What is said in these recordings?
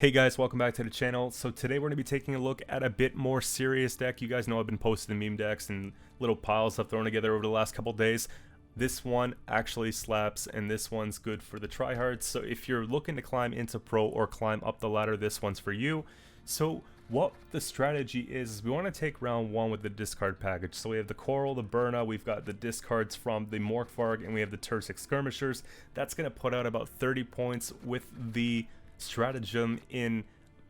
Hey guys, welcome back to the channel. So today we're going to be taking a look at a bit more serious deck. You guys know I've been posting meme decks and little piles I've thrown together over the last couple days. This one actually slaps, and this one's good for the tryhards. So if you're looking to climb into pro or climb up the ladder, this one's for you. So what the strategy is we want to take round one with the discard package. So we have the Coral, the Burna, we've got the discards from the Morkvarg, and we have the Tursic Skirmishers. That's going to put out about 30 points with the stratagem in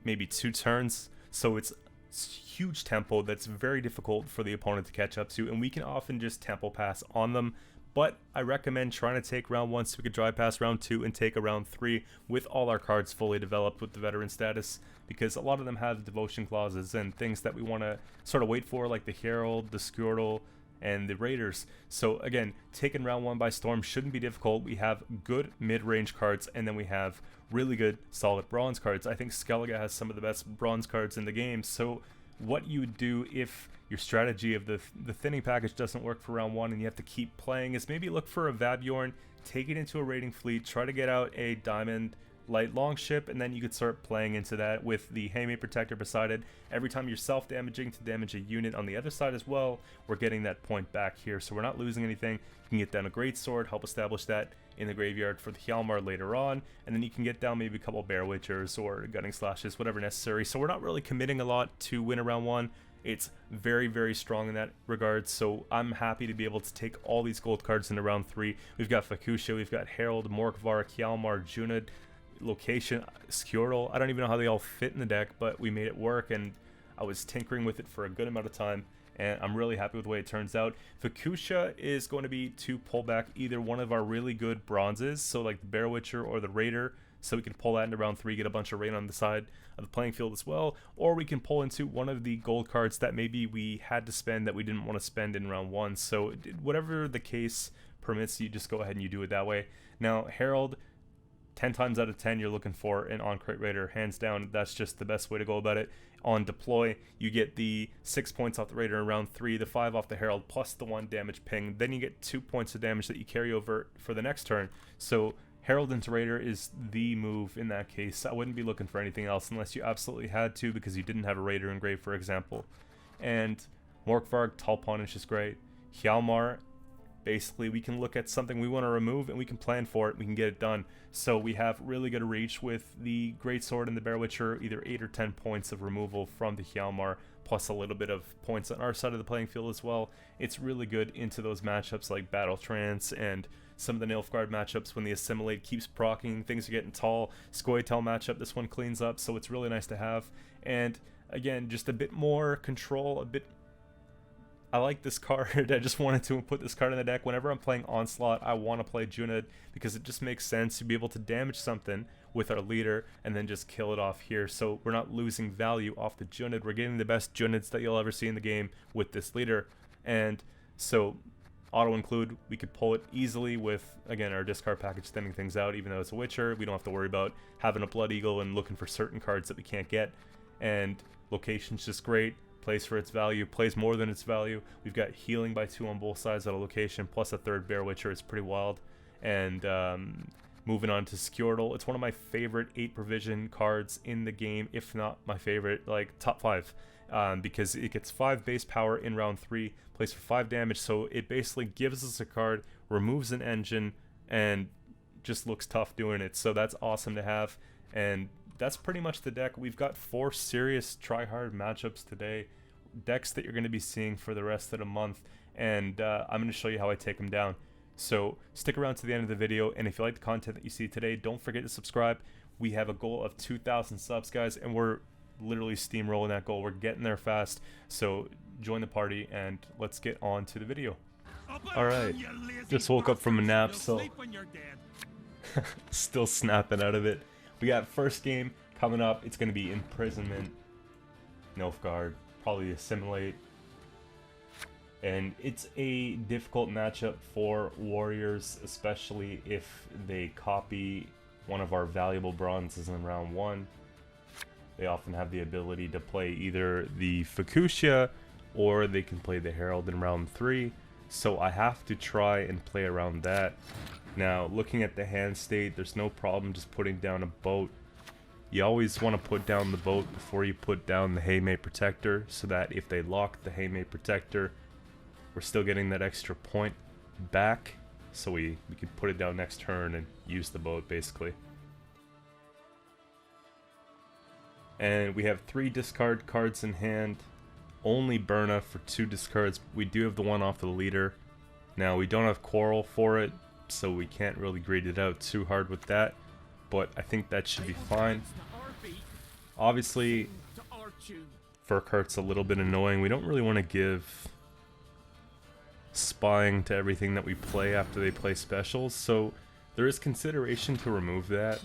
maybe 2 turns, so it's huge tempo that's very difficult for the opponent to catch up to, and we can often just tempo pass on them. But I recommend trying to take round 1 so we could drive past round 2 and take a round 3 with all our cards fully developed with the veteran status, because a lot of them have devotion clauses and things that we want to sort of wait for, like the Herald, the Scoia'tael, and the Raiders. So again, taking round 1 by storm shouldn't be difficult. We have good mid-range cards, and then we have really good solid bronze cards. I think Skellige has some of the best bronze cards in the game. So what you would do if your strategy of the thinning package doesn't work for round 1 and you have to keep playing is maybe look for a Vabjorn, take it into a raiding fleet, try to get out a diamond light longship, and then you could start playing into that with the Handmaid Protector beside it. Every time you're self-damaging to damage a unit on the other side as well, we're getting that point back here, so we're not losing anything. You can get down a Greatsword, help establish that in the graveyard for the Hjalmar later on, and then you can get down maybe a couple Bear Witchers or Gunning Slashes, whatever necessary. So we're not really committing a lot to win a round 1. It's very, very strong in that regard, so I'm happy to be able to take all these gold cards into round 3. We've got Fakusha, we've got Herald, Morkvarg, Hjalmar, Junid, Location, Scoia'tael. I don't even know how they all fit in the deck, but we made it work, and I was tinkering with it for a good amount of time, and I'm really happy with the way it turns out. Fakusha is going to be to pull back either one of our really good bronzes, so like the Bear Witcher or the Raider, so we can pull that into round 3, get a bunch of rain on the side of the playing field as well, or we can pull into one of the gold cards that maybe we had to spend that we didn't want to spend in round 1. So whatever the case permits, you just go ahead and you do it that way. Now Herald, 10 times out of 10 you're looking for an on-crate Raider, hands down. That's just the best way to go about it. On deploy, you get the 6 points off the Raider in round 3, the 5 off the Herald, plus the 1 damage ping. Then you get 2 points of damage that you carry over for the next turn. So Herald into Raider is the move in that case. I wouldn't be looking for anything else unless you absolutely had to, because you didn't have a Raider in grave, for example. And Morkvarg, Tall Punish is great. Hjalmar, basically we can look at something we want to remove and we can plan for it, we can get it done. So we have really good reach with the Greatsword and the Bear Witcher, either 8 or 10 points of removal from the Hjalmar, plus a little bit of points on our side of the playing field as well. It's really good into those matchups like Battle Trance and some of the Nilfgaard matchups when the Assimilate keeps proccing, things are getting tall. Scoia'tael matchup, this one cleans up, so it's really nice to have. And again, just a bit more control, I like this card. I just wanted to put this card in the deck. Whenever I'm playing Onslaught, I want to play Junid because it just makes sense to be able to damage something with our leader and then just kill it off here. So we're not losing value off the Junid. We're getting the best Junids that you'll ever see in the game with this leader. And so auto include, we could pull it easily with, again, our discard package thinning things out. Even though it's a Witcher, we don't have to worry about having a Blood Eagle and looking for certain cards that we can't get. And location's just great. Plays for its value, plays more than its value. We've got healing by 2 on both sides of the location, plus a 3rd Bear Witcher. It's pretty wild. And moving on to Scoia'tael, it's one of my favorite 8 provision cards in the game, if not my favorite, like top 5, because it gets 5 base power in round 3, plays for 5 damage, so it basically gives us a card, removes an engine, and just looks tough doing it. So that's awesome to have, and that's pretty much the deck. We've got 4 serious try-hard matchups today, decks that you're going to be seeing for the rest of the month, and I'm going to show you how I take them down. So stick around to the end of the video, and if you like the content that you see today, don't forget to subscribe. We have a goal of 2,000 subs, guys, and we're literally steamrolling that goal. We're getting there fast, so join the party, and let's get on to the video. Alright, just woke up from a nap, so still snapping out of it. We got first game coming up. It's going to be Imprisonment, Nilfgaard, probably Assimilate. And it's a difficult matchup for warriors, especially if they copy one of our valuable bronzes in round 1. They often have the ability to play either the Fakusha or they can play the Herald in round 3. So I have to try and play around that. Now, looking at the hand state, there's no problem just putting down a boat You always want to put down the boat before you put down the Haymate Protector, so that if they lock the Haymate Protector, we're still getting that extra point back, so we can put it down next turn and use the boat, basically. And we have 3 discard cards in hand, only Berna for 2 discards. We do have the one off the leader. Now, we don't have Quarrel for it, so we can't really grade it out too hard with that, but I think that should be fine. Obviously, Furcart's a little bit annoying. We don't really want to give spying to everything that we play after they play specials, so there is consideration to remove that,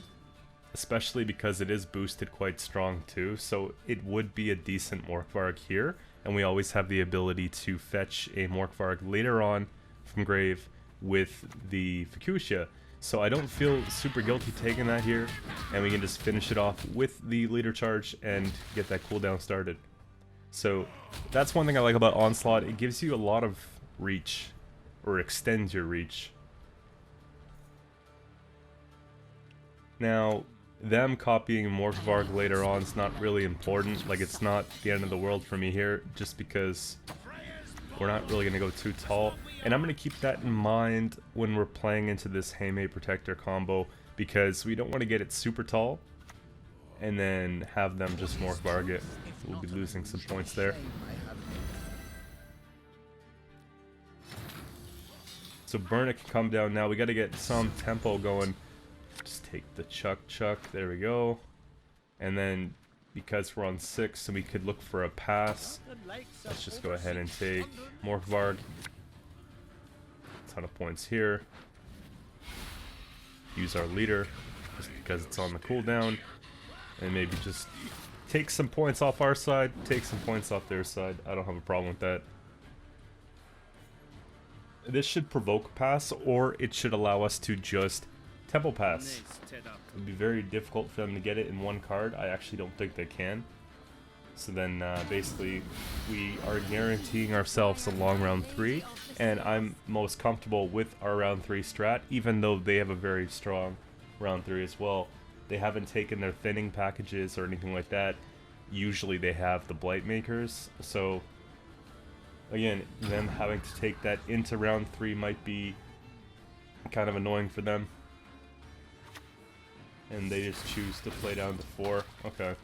especially because it is boosted quite strong too, so it would be a decent Morkvarg here, and we always have the ability to fetch a Morkvarg later on from grave with the Fuchsia. So I don't feel super guilty taking that here, and we can just finish it off with the leader charge and get that cooldown started. So that's one thing I like about Onslaught. It gives you a lot of reach, or extends your reach. Now, them copying Morkvarg later on is not really important. Like, it's not the end of the world for me here, just because we're not really going to go too tall. And I'm going to keep that in mind when we're playing into this Haymate Protector combo, because we don't want to get it super tall and then have them just Morkvarg it. We'll be losing some points there. So Berna can come down now. We got to get some tempo going. Just take the Chuck, there we go. And then, because we're on 6 and we could look for a pass, let's just go ahead and take Morkvarg. Ton of points here. Use our leader, just because it's on the cooldown. And maybe just take some points off our side, take some points off their side. I don't have a problem with that. This should provoke a pass, or it should allow us to just tempo pass. It would be very difficult for them to get it in one card. I actually don't think they can. So then basically we are guaranteeing ourselves a long round 3, and I'm most comfortable with our round 3 strat, even though they have a very strong round 3 as well. They haven't taken their thinning packages or anything like that. Usually they have the Blight Makers, so again, them having to take that into round 3 might be kind of annoying for them. And they just choose to play down to 4. Okay.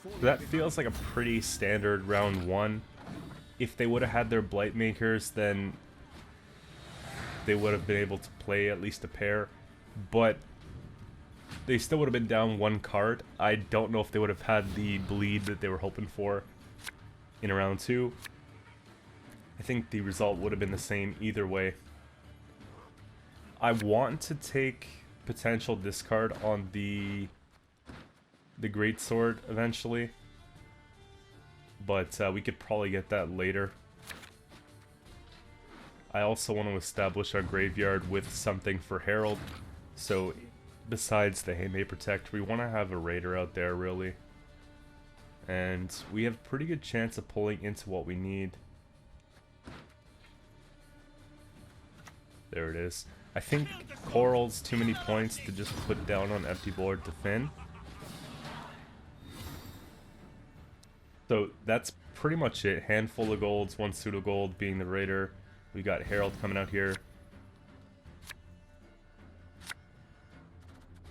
So that feels like a pretty standard round 1. If they would have had their Blight Makers, then they would have been able to play at least a pair. But they still would have been down 1 card. I don't know if they would have had the bleed that they were hoping for in round 2. I think the result would have been the same either way. I want to take potential discard on the Greatsword eventually, but we could probably get that later. I also want to establish our graveyard with something for Herald, so besides the Haymate Protect, we want to have a Raider out there really, and we have a pretty good chance of pulling into what we need. There it is. I think Coral's too many points to just put down on empty board to Finn. So that's pretty much it. Handful of golds, 1 pseudo gold being the Raider. We got Herald coming out here.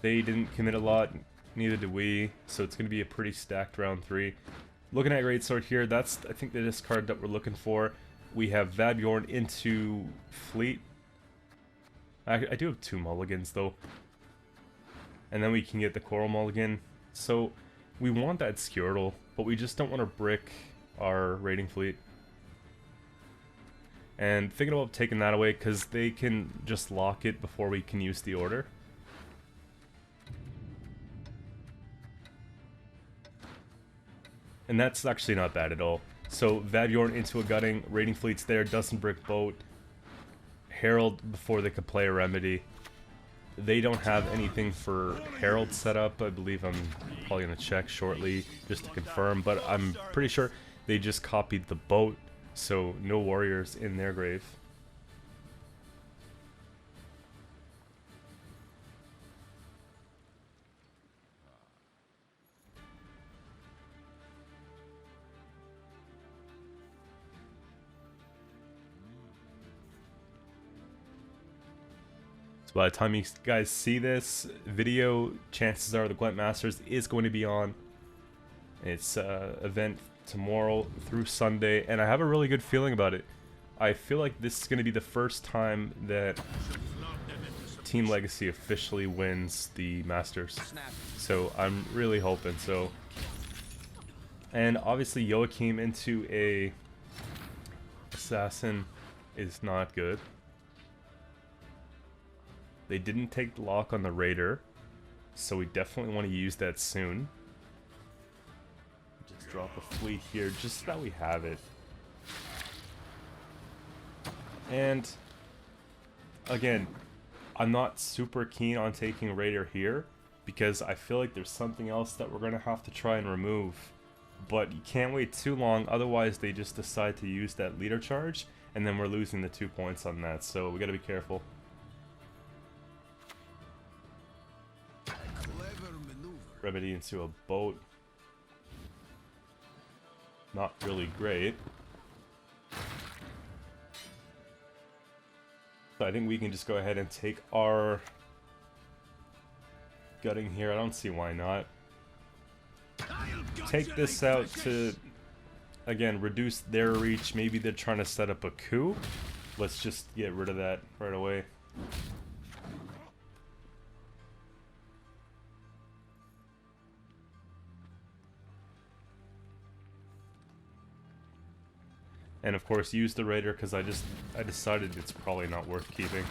They didn't commit a lot, neither did we, so it's going to be a pretty stacked round 3. Looking at Greatsword here, that's I think the discard that we're looking for. We have Vabjorn into Fleet. I do have 2 mulligans though. And then we can get the Coral mulligan. So we want that Scoia'tael, but we just don't want to brick our raiding fleet. And thinking about taking that away, because they can just lock it before we can use the order. And that's actually not bad at all. So Vabjorn into a gutting, raiding fleet's there, doesn't brick boat. Herald before they could play a remedy. They don't have anything for Herald set up. I believe I'm probably going to check shortly just to confirm, but I'm pretty sure they just copied the boat, so no warriors in their grave. So by the time you guys see this video, chances are the Gwent Masters is going to be on. It's event tomorrow through Sunday, and I have a really good feeling about it. I feel like this is going to be the first time that Team Legacy officially wins the Masters. So I'm really hoping so. And obviously Joachim into a assassin is not good. They didn't take the lock on the raider, so we definitely want to use that soon. Just drop a fleet here just so that we have it. And again, I'm not super keen on taking raider here because I feel like there's something else that we're going to have to try and remove. But you can't wait too long, otherwise they just decide to use that leader charge, and then we're losing the 2 points on that, so we got to be careful. Remedy into a boat. Not really great. So I think we can just go ahead and take our gutting here. I don't see why not. Take this out to, again, reduce their reach. Maybe they're trying to set up a coup. Let's just get rid of that right away. And of course use the raider because I decided it's probably not worth keeping.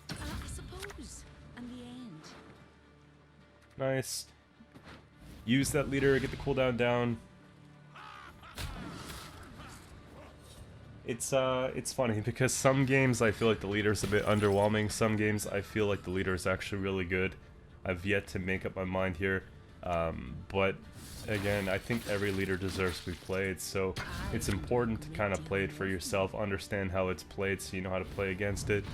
I suppose, in the end. Nice. Use that leader, get the cooldown down. It's funny because some games I feel like the leader's a bit underwhelming. Some games I feel like the leader is actually really good. I've yet to make up my mind here. But again, I think every leader deserves to be played, so it's important to kind of play it for yourself, understand how it's played so you know how to play against it.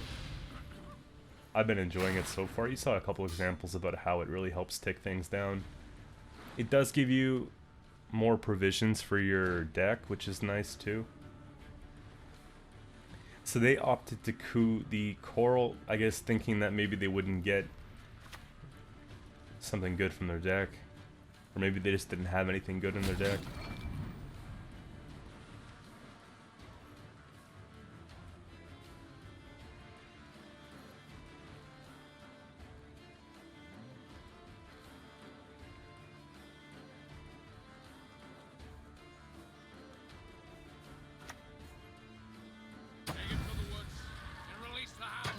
I've been enjoying it so far. You saw a couple examples about how it really helps take things down. It does give you more provisions for your deck, which is nice too. So they opted to coup the Coral, I guess thinking that maybe they wouldn't get something good from their deck. Or maybe they just didn't have anything good in their deck.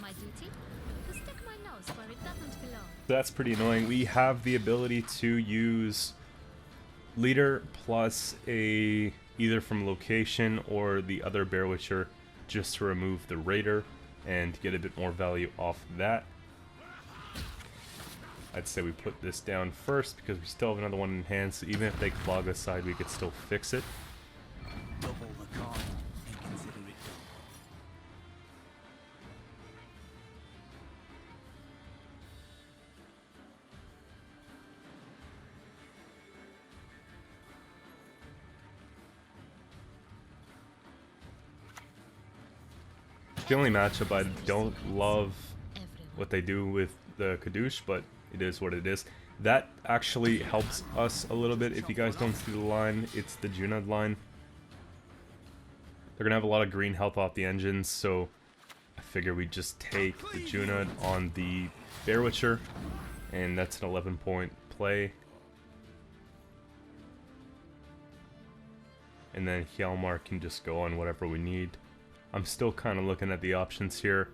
My duty? To stick my nose where it doesn't belong. That's pretty annoying. We have the ability to use leader plus a either from location or the other Bear Witcher just to remove the raider and get a bit more value off that. I'd say we put this down first because we still have another one in hand, so even if they clog us side we could still fix it. Double the coin and consider it done. The only matchup I don't love what they do with the Kadoosh, but it is what it is. That actually helps us a little bit. If you guys don't see the line, it's the Junod line. They're gonna have a lot of green health off the engines, so I figure we just take the Junod on the Bear Witcher, and that's an 11-point play. And then Hjalmar can just go on whatever we need. I'm still kind of looking at the options here.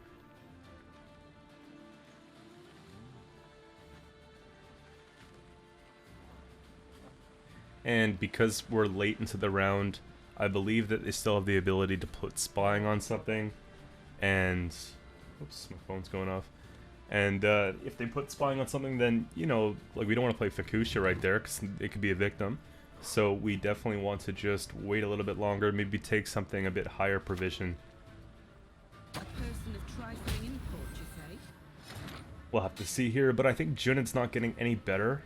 And because we're late into the round, I believe that they still have the ability to put spying on something. And oops, my phone's going off. And if they put spying on something, then, you know, like we don't want to play Fukusha right there because it could be a victim. So we definitely want to just wait a little bit longer, maybe take something a bit higher provision. A person of trifling import, you say? We'll have to see here, but I think Junit's not getting any better.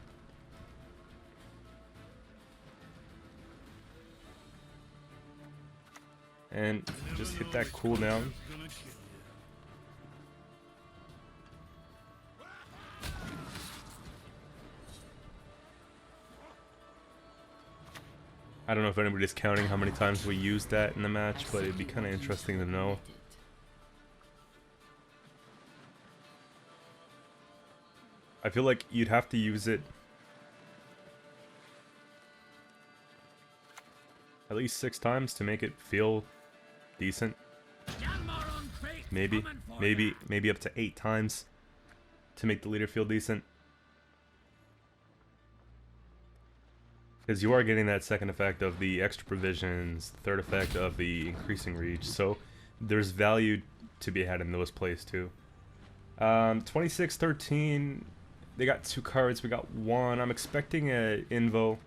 And just hit that cooldown. I don't know if anybody's counting how many times we used that in the match, but it'd be kind of interesting to know. I feel like you'd have to use it at least 6 times to make it feel decent. Maybe up to 8 times to make the leader feel decent. Because you are getting that second effect of the extra provisions, the third effect of the increasing reach, so there's value to be had in those plays too. 26-13, they got 2 cards, we got 1. I'm expecting a Invo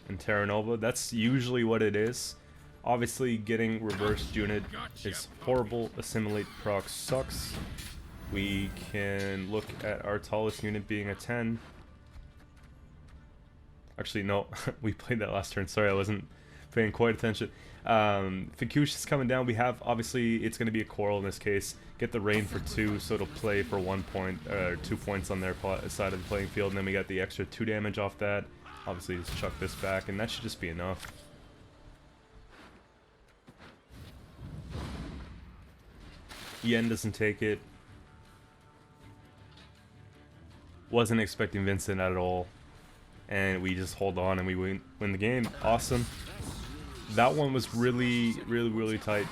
and Terra Nova. That's usually what it is. Obviously getting reversed unit is horrible. Assimilate proc sucks. We can look at our tallest unit being a 10. Actually, no, we played that last turn. Sorry, I wasn't paying quite attention. Fakush is coming down. We have, obviously, it's going to be a Coral in this case. Get the rain for 2, so it'll play for 1 point, 2 points on their side of the playing field. And then we got the extra 2 damage off that. Obviously, just chuck this back, and that should just be enough. Yen doesn't take it. Wasn't expecting Vincent at all. And we just hold on and we win the game. Awesome. That one was really tight.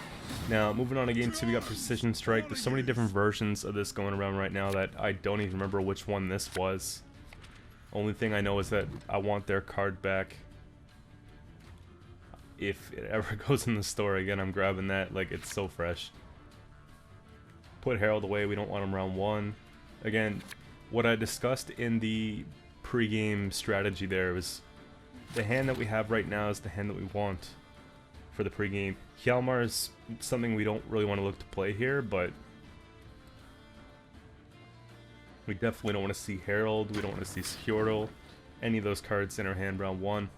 Now, moving on to game 2, we got Precision Strike. There's so many different versions of this going around right now that I don't even remember which one this was. Only thing I know is that I want their card back. If it ever goes in the store again, I'm grabbing that. Like, it's so fresh. Put Herald away. We don't want him round 1. Again, what I discussed in the pre-game strategy there was the hand that we have right now is the hand that we want for the pre-game. Hjalmar is something we don't really want to look to play here, but we definitely don't want to see Herald, we don't want to see Scoia'tael, any of those cards in our hand round 1.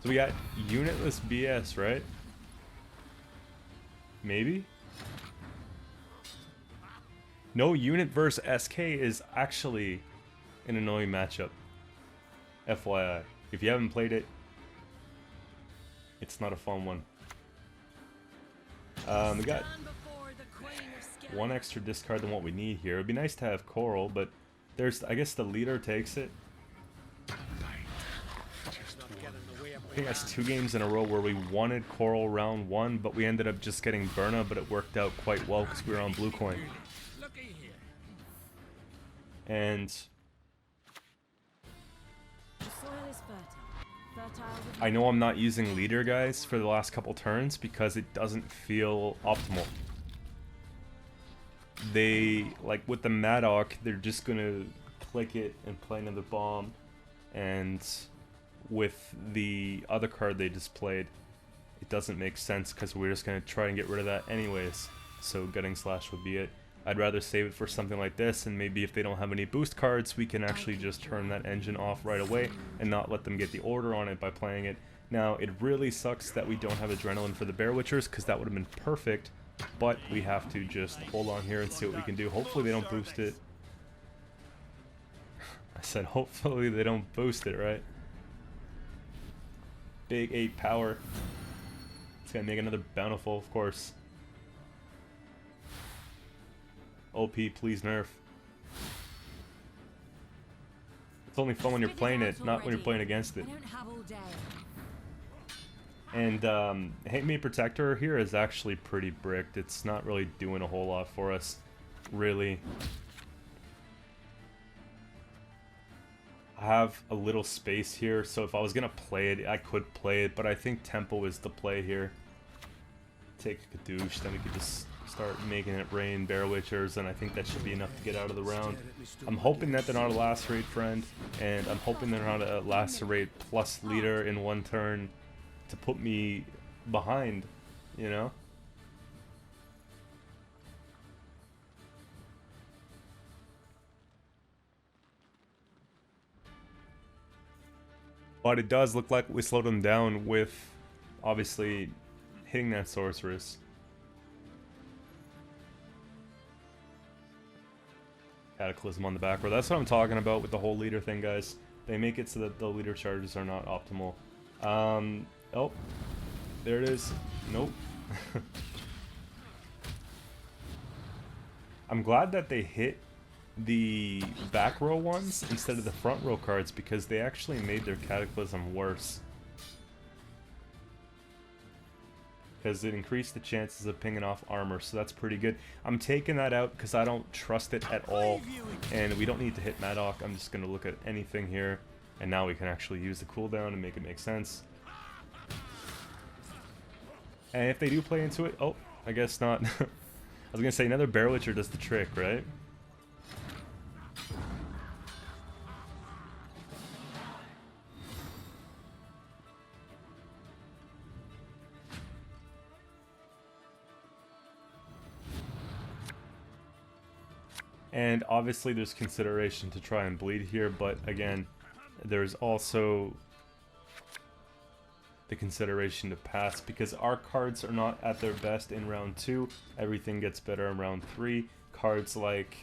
So we got unitless BS, right? Maybe? No unit versus SK is actually an annoying matchup. FYI. If you haven't played it, it's not a fun one. We got 1 extra discard than what we need here. It'd be nice to have Coral, but there's, I guess the leader takes it. I think that's 2 games in a row where we wanted Coral round 1, but we ended up just getting Berna, but it worked out quite well because we were on blue coin. And I know I'm not using leader, guys, for the last couple turns because it doesn't feel optimal. They, like with the Madoc, they're just gonna click it and play another bomb, and with the other card they displayed, it doesn't make sense because we're just going to try and get rid of that anyways. So Gutting Slash would be it. I'd rather save it for something like this, and maybe if they don't have any boost cards, we can actually just turn that engine off right away and not let them get the order on it by playing it. Now, it really sucks that we don't have Adrenaline for the Bear Witchers because that would have been perfect, but we have to just hold on here and see what we can do. Hopefully they don't boost it. I said hopefully they don't boost it, right? Big 8 power. It's gonna make another Bountiful, of course. OP, please nerf. It's only fun when you're playing it, not when you're playing against it. And Hate Protector here is actually pretty bricked. It's not really doing a whole lot for us, really. I have a little space here, so if I was gonna play it, I could play it, but I think Tempo is the play here. take a Kadoosh, then we could just start making it rain Bear Witchers, and I think that should be enough to get out of the round. I'm hoping that they're not a lacerate friend, and I'm hoping they're not a lacerate plus leader in one turn to put me behind, you know? But it does look like we slowed them down with, obviously, hitting that sorceress. Cataclysm on the back row. That's what I'm talking about with the whole leader thing, guys. They make it so that the leader charges are not optimal. Oh, there it is. Nope. I'm glad that they hit the back row ones instead of the front row cards, because they actually made their Cataclysm worse. Because it increased the chances of pinging off armor, so that's pretty good. I'm taking that out because I don't trust it at all, and we don't need to hit Madoc. I'm just going to look at anything here, and now we can actually use the cooldown and make it make sense. And if they do play into it, oh, I guess not. I was going to say another Bear Witcher does the trick, right? And obviously there's consideration to try and bleed here, but again, there's also the consideration to pass, because our cards are not at their best in round 2. Everything gets better in round 3. Cards like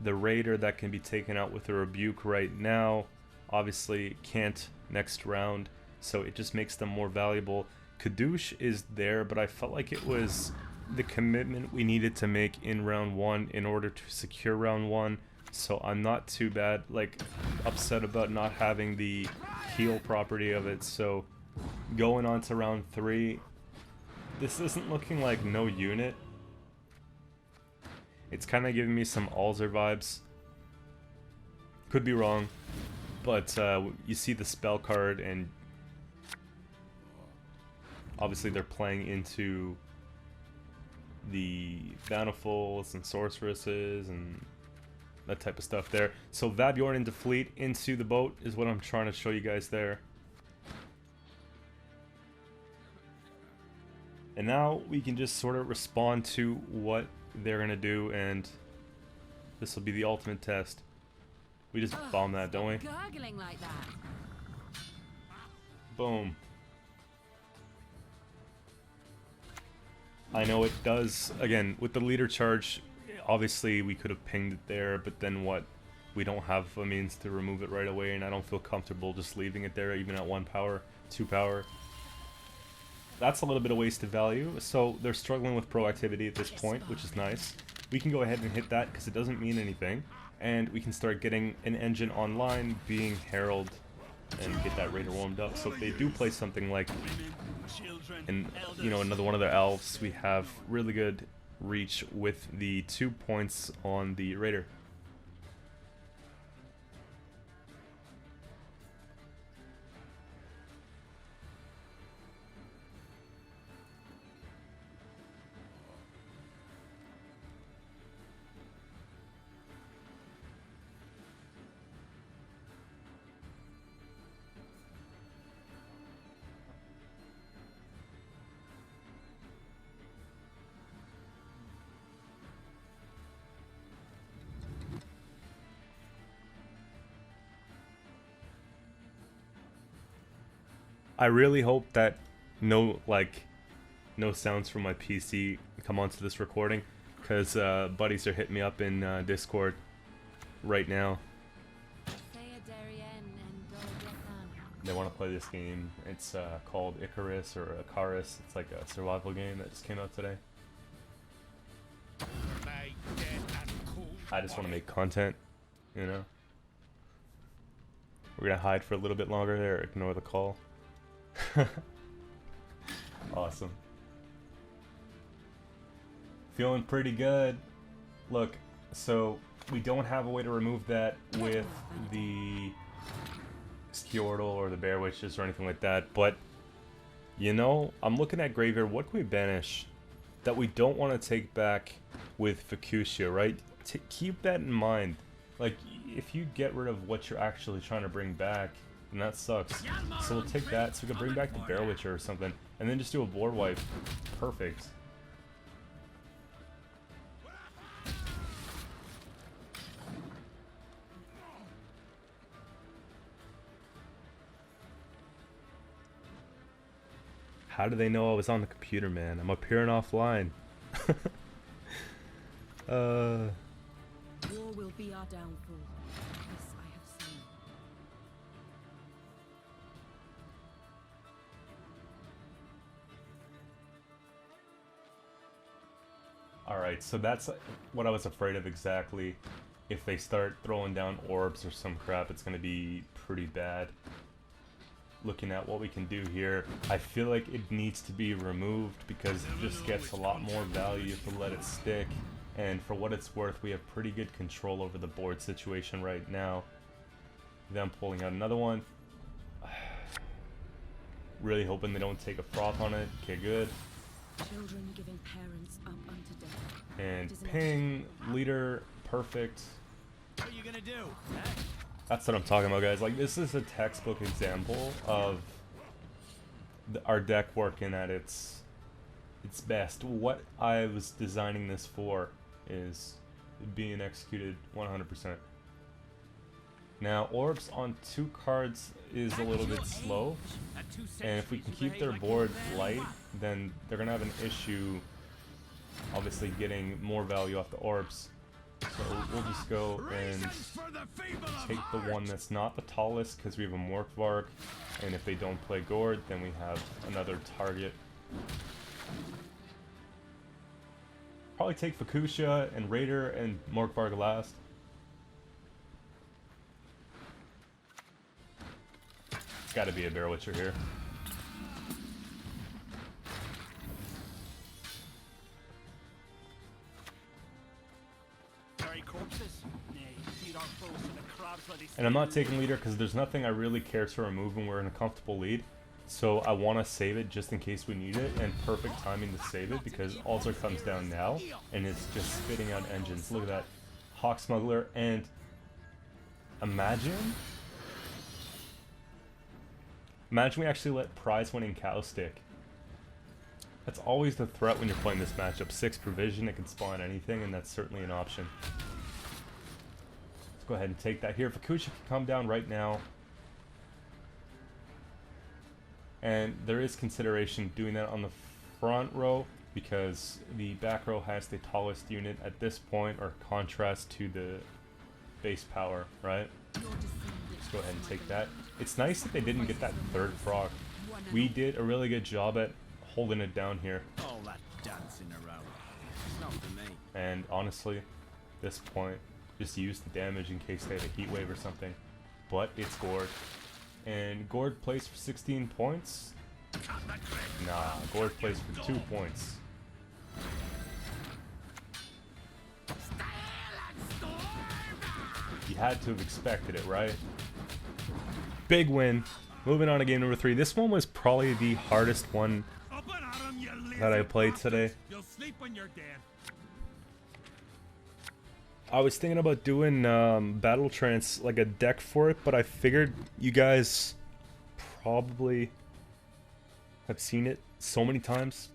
the Raider that can be taken out with a Rebuke right now, obviously can't next round, so it just makes them more valuable. Kadoosh is there, but I felt like it was the commitment we needed to make in round 1 in order to secure round 1, so I'm not too bad, like, upset about not having the heal property of it. So going on to round 3, this isn't looking like no unit. It's kind of giving me some Alzer vibes. Could be wrong, but you see the spell card, and obviously they're playing into the Bountifuls and Sorceresses and that type of stuff there. So Vabjorn into fleet, into the boat is what I'm trying to show you guys there. And now we can just sort of respond to what they're going to do, and this will be the ultimate test. We just bomb that, don't we? Gurgling like that. Boom. I know it does, again, with the leader charge, obviously we could have pinged it there, but then what? We don't have a means to remove it right away, and I don't feel comfortable just leaving it there, even at 1 power, 2 power. That's a little bit of wasted value, so they're struggling with proactivity at this point, which is nice. We can go ahead and hit that because it doesn't mean anything, and we can start getting an engine online, being Herald, and get that Raider warmed up. So if they do play something like, another one of their elves, we have really good reach with the 2 points on the Raider. I really hope that no sounds from my PC come onto this recording, because buddies are hitting me up in Discord right now. They want to play this game. It's called Icarus or Icarus. It's like a survival game that just came out today. I just want to make content, you know? We're going to hide for a little bit longer there, ignore the call. Awesome. Feeling pretty good. Look, so we don't have a way to remove that with the Scoia'tael or the Bear Witches or anything like that, but you know, I'm looking at Graveyard. What can we banish? that we don't want to take back with Fukushia, right? Keep that in mind. Like, if you get rid of what you're actually trying to bring back, then that sucks. So we'll take that, so we can bring back the Bear Witcher or something, and then just do a board wipe. Perfect. How do they know I was on the computer, man? I'm appearing offline. War will be our downfall. This I have seen. Alright, so that's what I was afraid of exactly. If they start throwing down orbs or some crap, it's gonna be pretty bad. Looking at what we can do here, I feel like it needs to be removed because it just gets a lot more value if we let it stick. And for what it's worth, we have pretty good control over the board situation right now. Then pulling out another one. Really hoping they don't take a froth on it. Okay, good. Children giving parents up unto death. And ping, leader, perfect. What are you gonna do? Eh? That's what I'm talking about, guys. Like, this is a textbook example of our deck working at its best. What I was designing this for is being executed 100%. Now, orbs on 2 cards is a little bit slow, and if we can keep their board light, then they're gonna have an issue, obviously, getting more value off the orbs. So we'll just go and take the one that's not the tallest because we have a Morkvarg, and if they don't play Gord, then we have another target. Probably take Fukushia and Raider and Morkvarg last. It's gotta be a Bear Witcher here. And I'm not taking leader because there's nothing I really care to remove when we're in a comfortable lead. So I want to save it just in case we need it, and perfect timing to save it because Alzar comes down now and it's just spitting out engines. Look at that. Hawk Smuggler, and imagine we actually let prize winning cow stick. That's always the threat when you're playing this matchup. 6 provision, it can spawn anything, and that's certainly an option. Go ahead and take that here. Fukushia can come down right now. And there is consideration doing that on the front row because the back row has the tallest unit at this point, or contrast to the base power, right? Let's go ahead and take that. It's nice that they didn't get that 3rd frog. We did a really good job at holding it down here. All that dancing around. It's not for me. And honestly, this point, just use the damage in case they have a heat wave or something. But it's Gord. And Gord plays for 16 points? Nah, Gord plays for 2 points. You had to have expected it, right? Big win. Moving on to game number 3. This one was probably the hardest one that I played today. You'll sleep when you're dead. I was thinking about doing Battle Trance, like a deck for it, but I figured you guys probably have seen it so many times.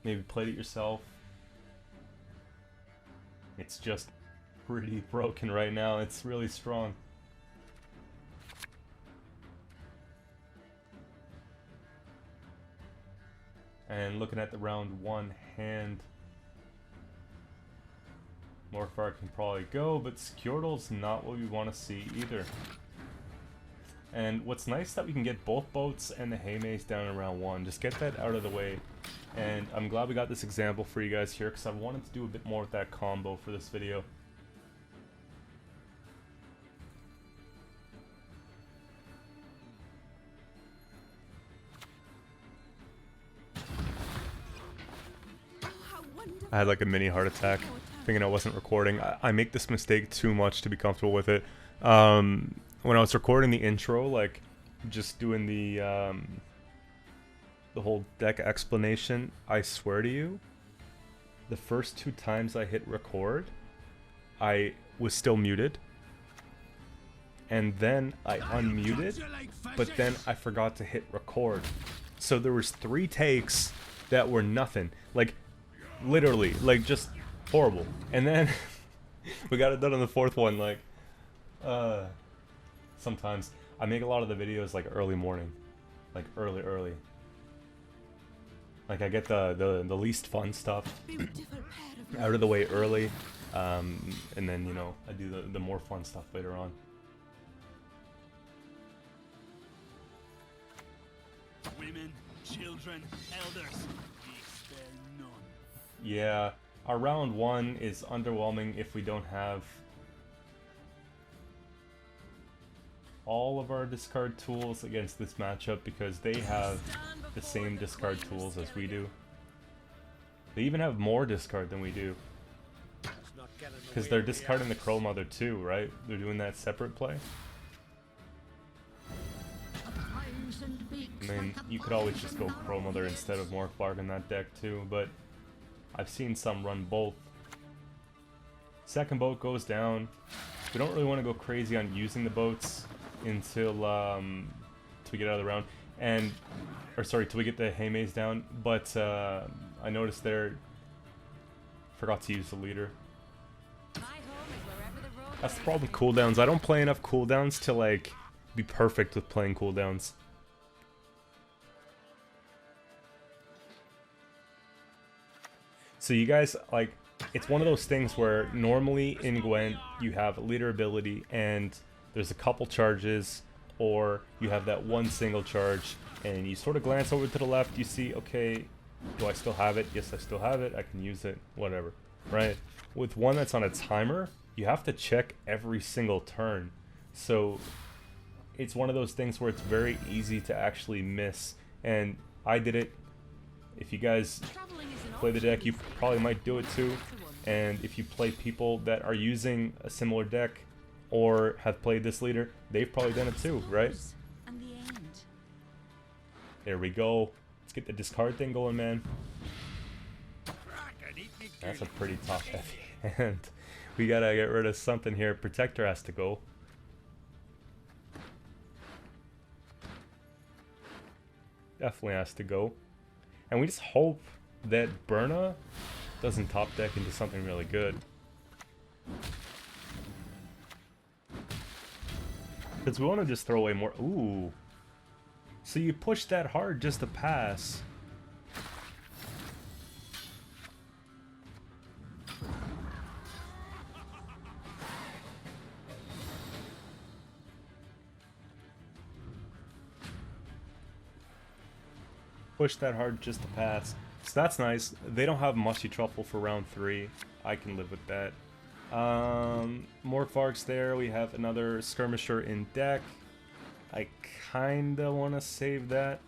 Maybe played it yourself. It's just pretty broken right now. It's really strong. And looking at the round 1 hand, Morkvarg can probably go, but Scoia'tael's not what we want to see either. And what's nice that we can get both boats and the Haymaze down in round 1. Just get that out of the way. And I'm glad we got this example for you guys here because I wanted to do a bit more with that combo for this video. I had like a mini heart attack thinking I wasn't recording. I make this mistake too much to be comfortable with it. When I was recording the intro, like just doing the whole deck explanation, I swear to you, the first 2 times I hit record, I was still muted. And then I unmuted, but then I forgot to hit record. So there was 3 takes that were nothing. Like, literally, like, just horrible. And then we got it done on the 4th one, like, sometimes. I make a lot of the videos, like, early morning. Like, early. Like, I get the least fun stuff out of the way early. And then, you know, I do the more fun stuff later on. Women, children, elders, we spare none. Yeah, our round 1 is underwhelming if we don't have all of our discard tools against this matchup, because they have the same discard tools as we do. They even have more discard than we do. Because they're discarding the Crow Mother too, right? They're doing that separate play. I mean, you could always just go Crow Mother instead of Morkvarg in that deck too, but I've seen some run both. Second boat goes down. We don't really want to go crazy on using the boats until we get out of the round, till we get the Haymaze down. But I noticed there, forgot to use the leader. That's the problem with cooldowns. I don't play enough cooldowns to like be perfect with playing cooldowns. So you guys, like, it's one of those things where normally in Gwent you have leader ability and there's a couple charges, or you have that one single charge and you sort of glance over to the left, you see, okay, do I still have it? Yes, I still have it. I can use it, whatever, right? With one that's on a timer, you have to check every single turn. So it's one of those things where it's very easy to actually miss. And I did it. If you guys play the deck, you probably might do it too. And if you play people that are using a similar deck or have played this leader, they've probably done it too, right? There we go. Let's get the discard thing going, man. That's a pretty tough heavy hand. We gotta get rid of something here. Protector has to go. Definitely has to go. And we just hope that Burna doesn't top deck into something really good. Because we want to just throw away more. Ooh. So you push that hard just to pass. Push that hard just to pass. So that's nice. They don't have Mushy Truffle for round 3. I can live with that. Morkvarg's there. We have another Skirmisher in deck. I kinda want to save that.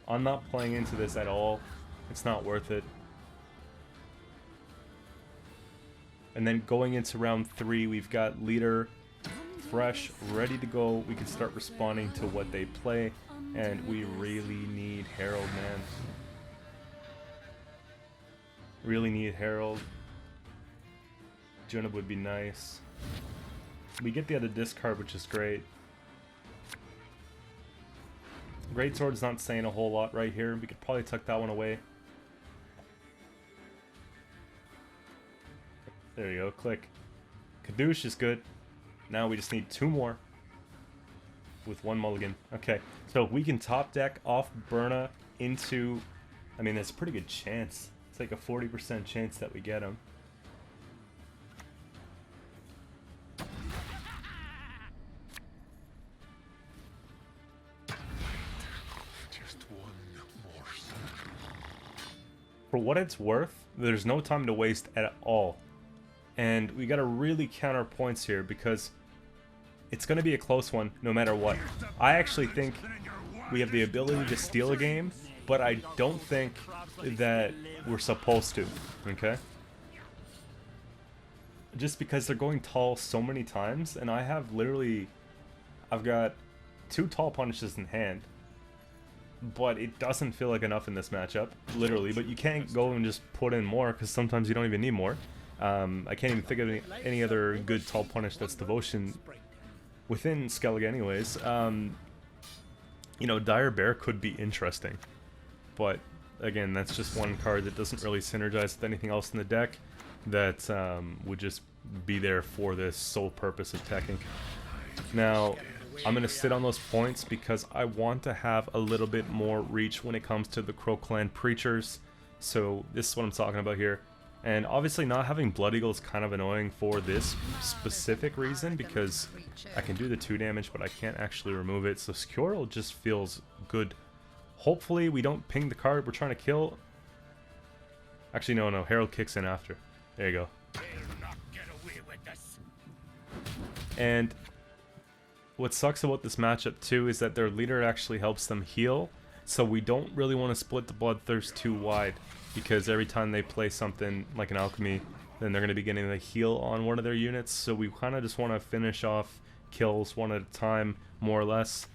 I'm not playing into this at all. It's not worth it. And then going into round 3, we've got leader fresh, ready to go. We can start responding to what they play, and we really need Herald, man. Really need Herald. Junib would be nice. We get the other discard, which is great. Greatsword's not saying a whole lot right here. We could probably tuck that one away. There you go, click. Kadoosh is good. Now we just need 2 more with 1 mulligan. Okay, so we can top deck off Burna into... I mean, there's a pretty good chance. It's like a 40% chance that we get him. Just 1 more. For what it's worth, there's no time to waste at all. And we gotta really count our points here because it's gonna be a close one no matter what. I actually think we have the ability to steal a game, but I don't think that we're supposed to, okay? Just because they're going tall so many times, and I have literally... I've got 2 tall punishes in hand, but it doesn't feel like enough in this matchup, literally. But you can't go and just put in more, because sometimes you don't even need more. I can't even think of any other good tall punish that's devotion within Skellige anyways. You know, Dire Bear could be interesting, but again, that's just one card that doesn't really synergize with anything else in the deck that would just be there for this sole purpose of teching. Now, I'm going to sit on those points because I want to have a little bit more reach when it comes to the Crow Clan Preachers. So this is what I'm talking about here. And obviously not having Blood Eagle is kind of annoying for this specific reason, because I can do the 2 damage, but I can't actually remove it. So Scoia'tael just feels good. Hopefully we don't ping the card we're trying to kill. Actually, no, Herald kicks in after. There you go. And what sucks about this matchup too is that their leader actually helps them heal. So we don't really want to split the Bloodthirst too wide, because every time they play something like an alchemy, then they're going to be getting the heal on one of their units. So we kind of just want to finish off kills one at a time, more or less.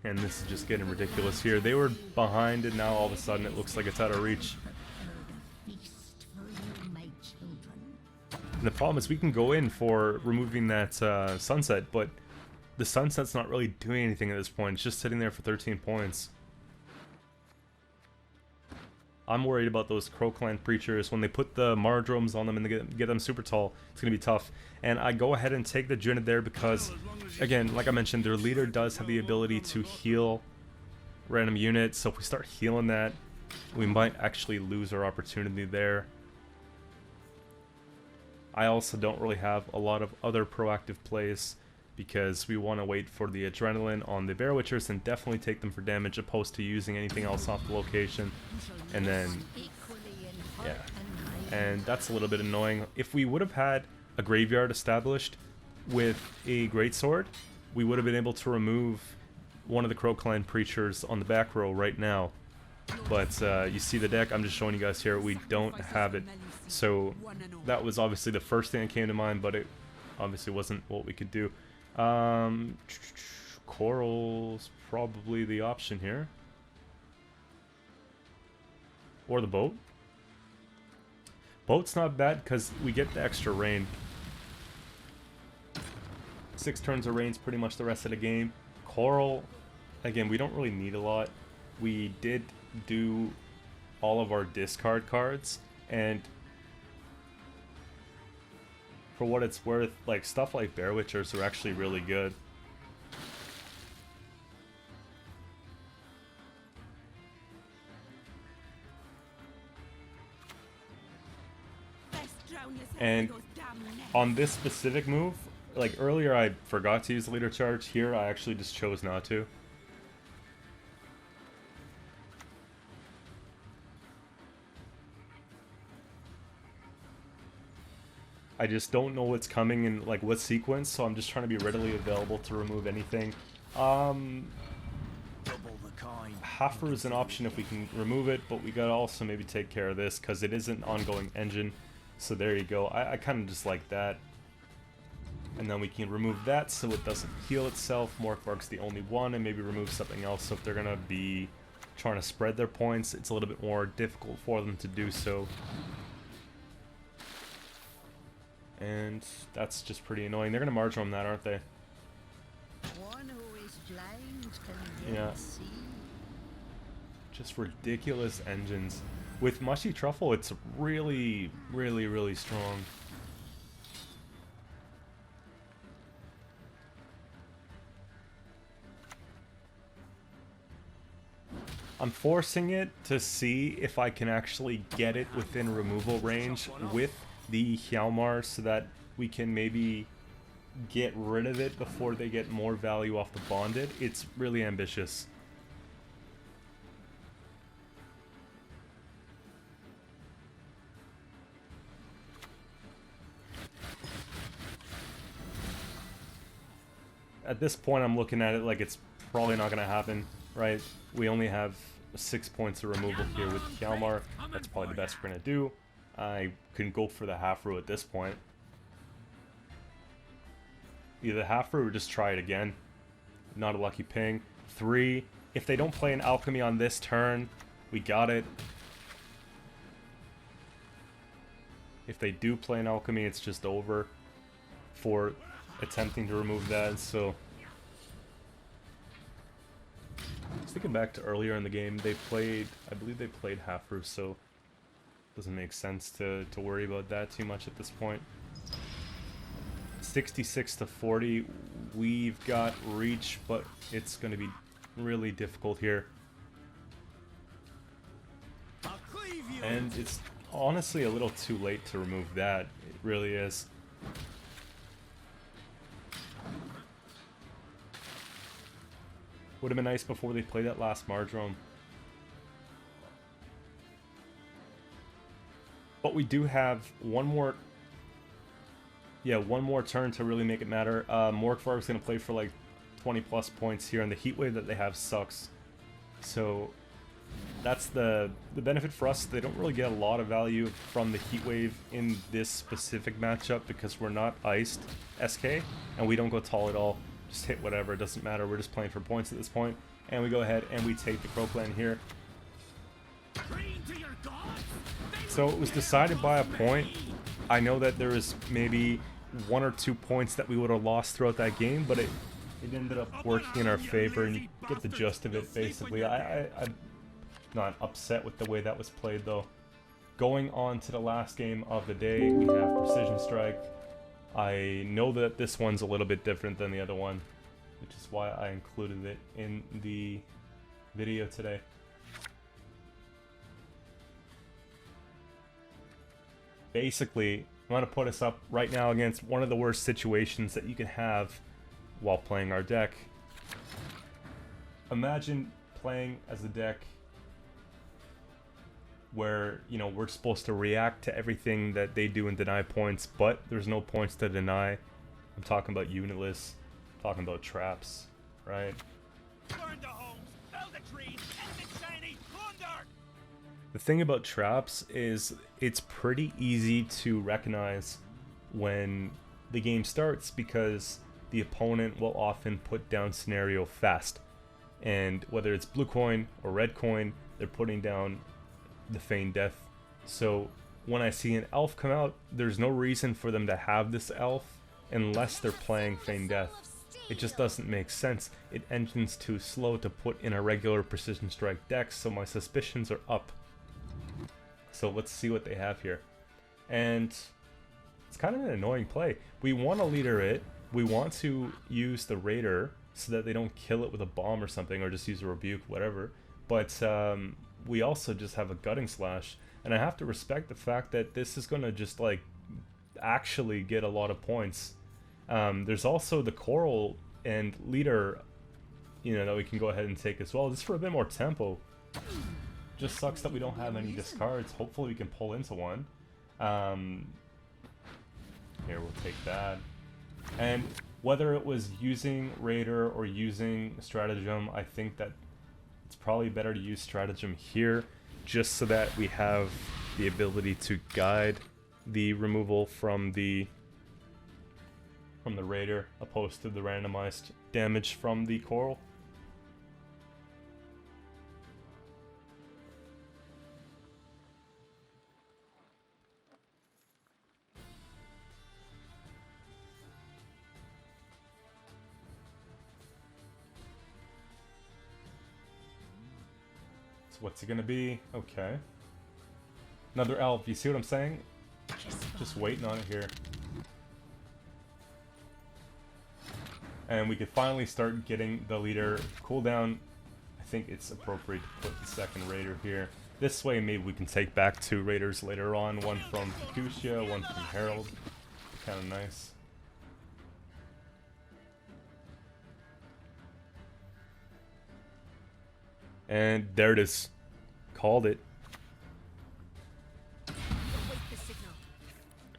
And this is just getting ridiculous here. They were behind, and now all of a sudden it looks like it's out of reach. And the problem is we can go in for removing that sunset, but the sunset's not really doing anything at this point. It's just sitting there for 13 points. I'm worried about those Crow Clan Preachers. When they put the Mardromes on them and they get them super tall, it's going to be tough. And I go ahead and take the Druid there because, again, like I mentioned, their leader does have the ability to heal random units. So if we start healing that, we might actually lose our opportunity there. I also don't really have a lot of other proactive plays, because we want to wait for the adrenaline on the Bear Witchers and definitely take them for damage, opposed to using anything else off the location. And then, yeah, and that's a little bit annoying. If we would have had a graveyard established with a greatsword, we would have been able to remove one of the Crow Clan Preachers on the back row right now. But you see the deck, I'm just showing you guys here, we don't have it. So that was obviously the first thing that came to mind, but it obviously wasn't what we could do. Coral's probably the option here. Or the boat. Boat's not bad because we get the extra rain. 6 turns of rain's pretty much the rest of the game. Coral, again, we don't really need a lot. We did do all of our discard cards, and for what it's worth, like stuff like Bear Witchers are actually really good. And on this specific move, like earlier I forgot to use leader charge, here I actually just chose not to. I just don't know what's coming in, like, what sequence, so I'm just trying to be readily available to remove anything. Haffer is an option if we can remove it, but we gotta also maybe take care of this, because it is an ongoing engine. So there you go. I kind of just like that. And then we can remove that so it doesn't heal itself. Morkvark's the only one, and maybe remove something else. So if they're gonna be trying to spread their points, it's a little bit more difficult for them to do so. And that's just pretty annoying. They're going to Mardrome that, aren't they? One who is blind can Yeah. see. Just ridiculous engines. With Mushy Truffle, it's really, really, really strong. I'm forcing it to see if I can actually get it within removal range with the Hjalmar, so that we can maybe get rid of it before they get more value off the bonded. It's really ambitious. At this point, I'm looking at it like it's probably not going to happen, right? We only have 6 points of removal here with Hjalmar. That's probably the best we're going to do. I can go for the half row at this point. either half root or just try it again. Not a lucky ping. 3. If they don't play an alchemy on this turn, we got it. If they do play an alchemy, it's just over for attempting to remove that. So just thinking back to earlier in the game, they played, I believe they played half roof, so doesn't make sense to worry about that too much at this point. 66 to 40, we've got reach, but it's going to be really difficult here. And it's honestly a little too late to remove that. It really is. Would have been nice before they played that last Mardrome. But we do have one more turn to really make it matter. Morkvarg's going to play for like 20 plus points here, and the heat wave that they have sucks. So that's the benefit for us. They don't really get a lot of value from the heat wave in this specific matchup because we're not iced SK, and we don't go tall at all. Just hit whatever, it doesn't matter. We're just playing for points at this point. And we go ahead and we take the Croakland here. So it was decided by a point. I know that there was maybe 1 or 2 points that we would have lost throughout that game, but it ended up working in our favor, and you get the gist of it basically. I'm not upset with the way that was played though. Going on to the last game of the day, we have Precision Strike. I know that this one's a little bit different than the other one, which is why I included it in the video today. Basically, I'm going to put us up right now against one of the worst situations that you can have while playing our deck. Imagine playing as a deck where, you know, we're supposed to react to everything that they do and deny points, but there's no points to deny. I'm talking about unitless, I'm talking about traps, right? The thing about traps is it's pretty easy to recognize when the game starts because the opponent will often put down scenario fast. And whether it's blue coin or red coin, they're putting down the feigned death. So when I see an elf come out, there's no reason for them to have this elf unless they're playing feigned death. It just doesn't make sense. It engine's too slow to put in a regular Precision Strike deck, so my suspicions are up. So let's see what they have here. And it's kind of an annoying play. We want to leader it. We want to use the Raider so that they don't kill it with a bomb or something, or just use a rebuke, whatever. But we also just have a Gutting Slash. And I have to respect the fact that this is going to just like actually get a lot of points. There's also the Coral and Leader, you know, that we can go ahead and take as well, just for a bit more tempo. Just sucks that we don't have any discards. Hopefully we can pull into one. Here, we'll take that. And whether it was using Raider or using Stratagem, I think that it's probably better to use Stratagem here, just so that we have the ability to guide the removal from the Raider, opposed to the randomized damage from the Coral. So what's it gonna be? Okay. Another elf, you see what I'm saying? Just waiting on it here. And we could finally start getting the leader cooldown. I think it's appropriate to put the second Raider here. This way maybe we can take back 2 Raiders later on. One from Fuchsia, one from Herald. Kind of nice. And there it is. Called it. Await the signal.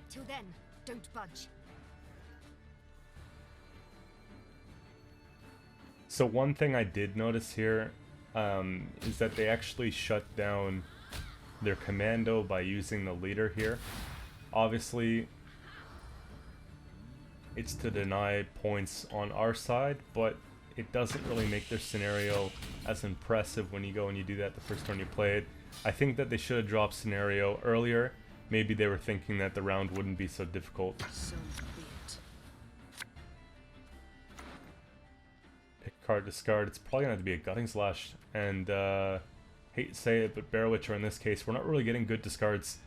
Till then, don't budge. So one thing I did notice here is that they actually shut down their commando by using the leader here. Obviously, it's to deny points on our side, but it doesn't really make their scenario as impressive when you go and you do that the first turn you play it. I think that they should have dropped scenario earlier. Maybe they were thinking that the round wouldn't be so difficult. So be it. Pick card, discard. It's probably going to have to be a Gutting Slash. And, hate to say it, but Bear Witcher in this case, we're not really getting good discards.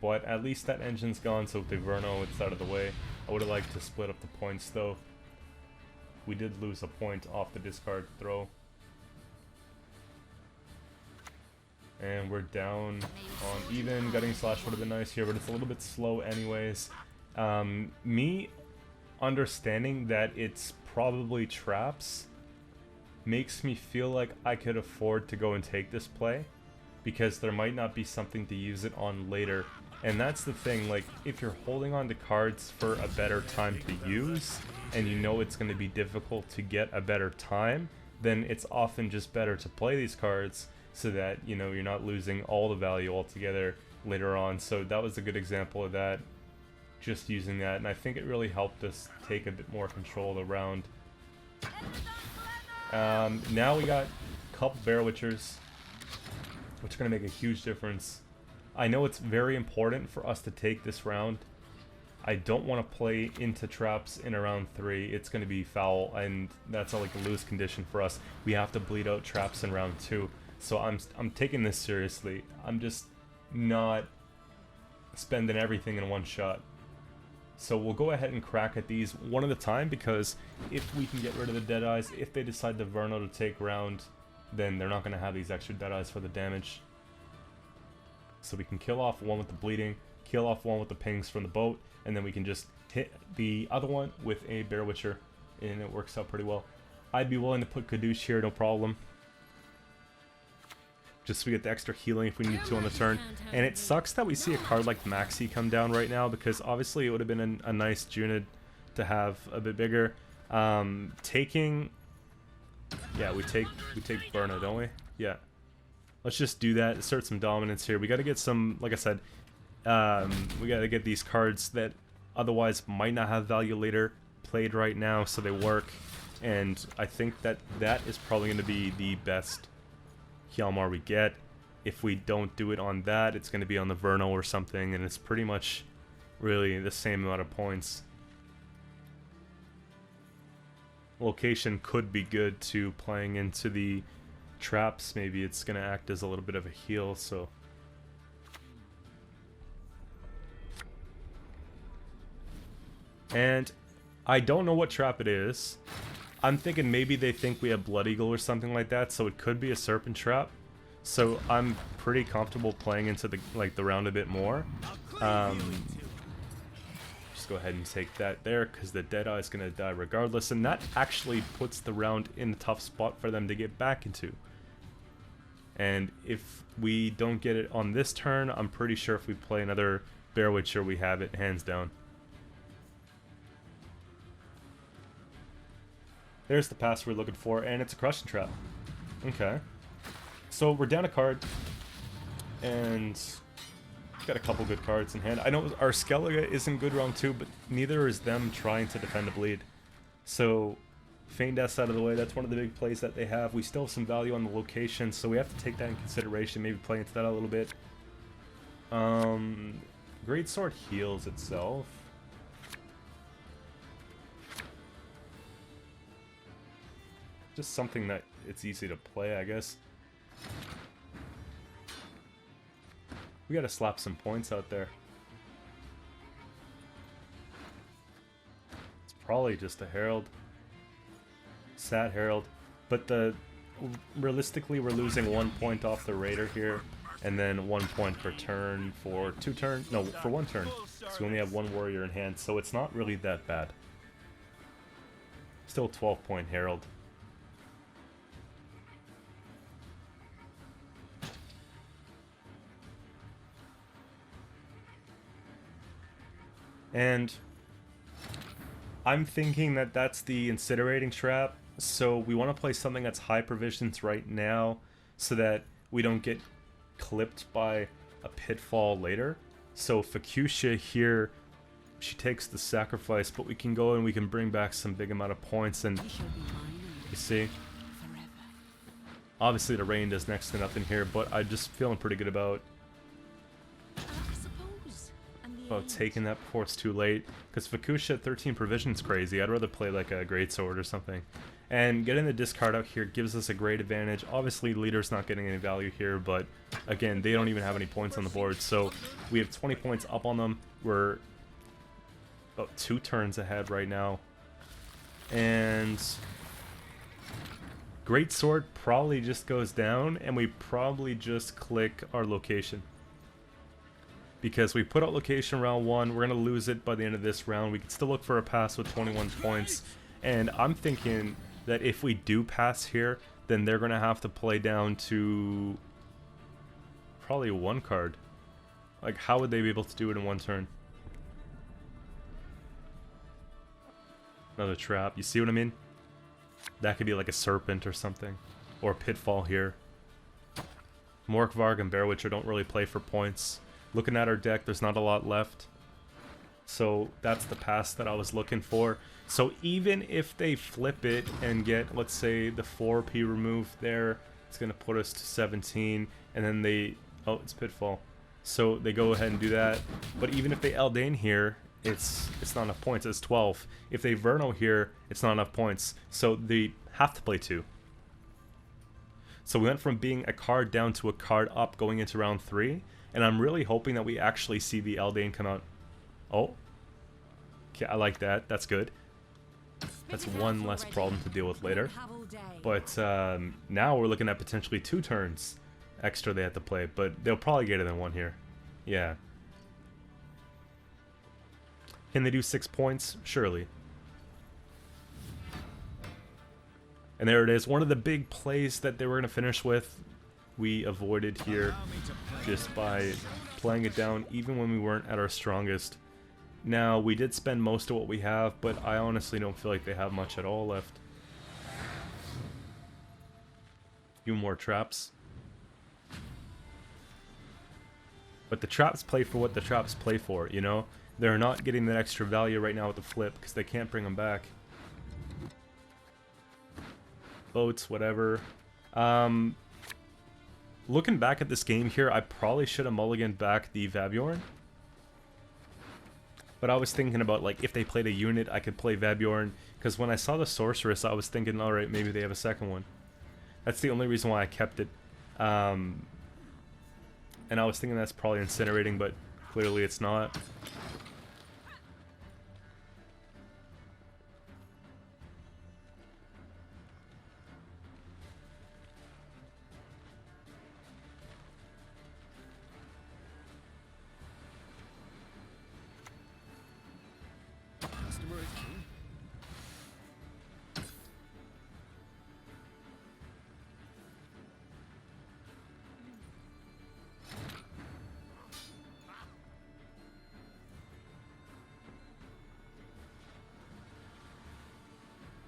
But at least that engine's gone, so with the Verno, it's out of the way. I would have liked to split up the points, though. We did lose a point off the discard throw. And we're down on even. Gutting Slash would have been nice here, but it's a little bit slow anyways. Me understanding that it's probably traps makes me feel like I could afford to go and take this play, because there might not be something to use it on later. And that's the thing, like, if you're holding on to cards for a better time to use, and you know it's going to be difficult to get a better time, then it's often just better to play these cards so that, you know, you're not losing all the value altogether later on. So that was a good example of that, just using that, and I think it really helped us take a bit more control of the round. Now we got a couple Bear Witchers, which are going to make a huge difference. I know it's very important for us to take this round. I don't want to play into traps in round 3. It's going to be foul, and that's like a lose condition for us. We have to bleed out traps in round 2. So I'm taking this seriously. I'm just not spending everything in one shot. So we'll go ahead and crack at these one at a time, because if we can get rid of the Deadeyes, if they decide the Verno to take round, then they're not going to have these extra Deadeyes for the damage. So we can kill off one with the bleeding, kill off one with the pings from the boat, and then we can just hit the other one with a Bear Witcher, and it works out pretty well. I'd be willing to put Kadoosh here, no problem. Just so we get the extra healing if we need to on the turn. And it sucks that we see a card like Maxi come down right now, because obviously it would have been a nice Junid to have a bit bigger. Taking... Yeah, we take Burna, don't we? Yeah. Let's just do that, assert some dominance here. We gotta get some, like I said, we gotta get these cards that otherwise might not have value later played right now, so they work. And I think that is probably gonna be the best Hjalmar we get. If we don't do it on that, it's going to be on the Verno or something, and it's pretty much really the same amount of points. Location could be good too, playing into the traps. Maybe it's going to act as a little bit of a heal, so... And I don't know what trap it is. I'm thinking maybe they think we have Blood Eagle or something like that, so it could be a Serpent Trap. So I'm pretty comfortable playing into the round a bit more. Just go ahead and take that there, because the Deadeye is going to die regardless, and that actually puts the round in a tough spot for them to get back into. And if we don't get it on this turn, I'm pretty sure if we play another Bear Witcher, we have it hands down. There's the pass we're looking for, and it's a Crushing Trap. Okay. So we're down a card, and got a couple good cards in hand. I know our Skellige isn't good round 2, but neither is them trying to defend a bleed. So, Feign Death's out of the way. That's one of the big plays that they have. We still have some value on the location, so we have to take that in consideration, maybe play into that a little bit. Greatsword heals itself. Just something that it's easy to play, I guess. We gotta slap some points out there. It's probably just a Herald. Sad Herald. But realistically, we're losing 1 point off the Raider here, and then 1 point per turn for 2 turns. No, for 1 turn. So we only have 1 warrior in hand, so it's not really that bad. Still 12-point Herald. And I'm thinking that that's the Incinerating Trap, so we want to play something that's high provisions right now so that we don't get clipped by a pitfall later. So Fuchsia here she takes the sacrifice, but we can go and we can bring back some big amount of points. And He shall be mine you see, forever. obviously the rain does next to nothing here, but I'm just feeling pretty good about I suppose. And the about taking that before it's too late. Because Fukusha at 13 provision is crazy. I'd rather play like a greatsword or something. And getting the discard out here gives us a great advantage. Obviously, leader's not getting any value here, but again, they don't even have any points on the board. So we have 20 points up on them. We're about 2 turns ahead right now. And greatsword probably just goes down, and we probably just click our location. Because we put out location round 1, we're going to lose it by the end of this round. We can still look for a pass with 21 points. And I'm thinking that if we do pass here, then they're going to have to play down to probably 1 card. Like, how would they be able to do it in 1 turn? Another trap. You see what I mean? That could be like a serpent or something. Or a pitfall here. Morkvarg and Bear Witcher don't really play for points. Looking at our deck, there's not a lot left. So that's the pass that I was looking for. So even if they flip it and get, let's say, the 4P removed there, it's going to put us to 17. And then they... Oh, it's Pitfall. So they go ahead and do that. But even if they Eldane here, it's not enough points. It's 12. If they Verno here, it's not enough points. So they have to play 2. So we went from being a card down to a card up going into round 3. And I'm really hoping that we actually see the Eldane come out. Oh. Okay, I like that. That's good. That's 1 less problem to deal with later. But now we're looking at potentially 2 turns extra they have to play. But they'll probably get it in 1 here. Yeah. Can they do 6 points? Surely. And there it is. One of the big plays that they were going to finish with, we avoided here just by playing it down even when we weren't at our strongest. Now, we did spend most of what we have, but I honestly don't feel like they have much at all left. Few more traps. But the traps play for what the traps play for, you know? They're not getting that extra value right now with the flip because they can't bring them back. Boats, whatever. Looking back at this game here, I probably should have mulliganed back the Vabjorn. But I was thinking about, like, if they played a unit, I could play Vabjorn. Because when I saw the Sorceress, I was thinking, alright, maybe they have a second one. That's the only reason why I kept it. And I was thinking that's probably incinerating, but clearly it's not.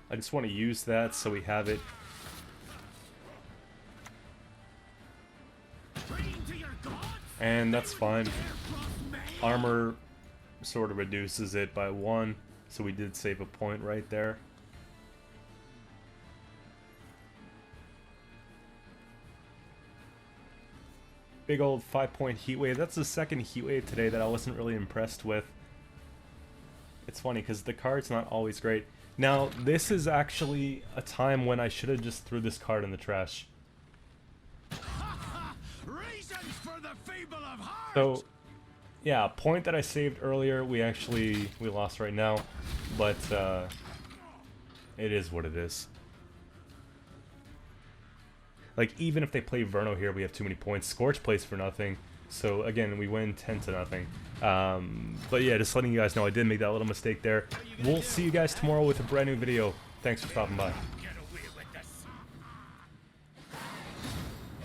I just want to use that so we have it. And that's fine. Armor sort of reduces it by 1, so we did save a point right there. Big old 5-point heat wave. That's the second heat wave today that I wasn't really impressed with. It's funny because the card's not always great. Now, this is actually a time when I should have just threw this card in the trash. So, yeah, a point that I saved earlier, we lost right now, but it is what it is. Like, even if they play Verno here, we have too many points. Scorch plays for nothing, so again, we win 10-0. But yeah, just letting you guys know I did make that little mistake there. We'll see you guys tomorrow with a brand new video. Thanks for stopping by.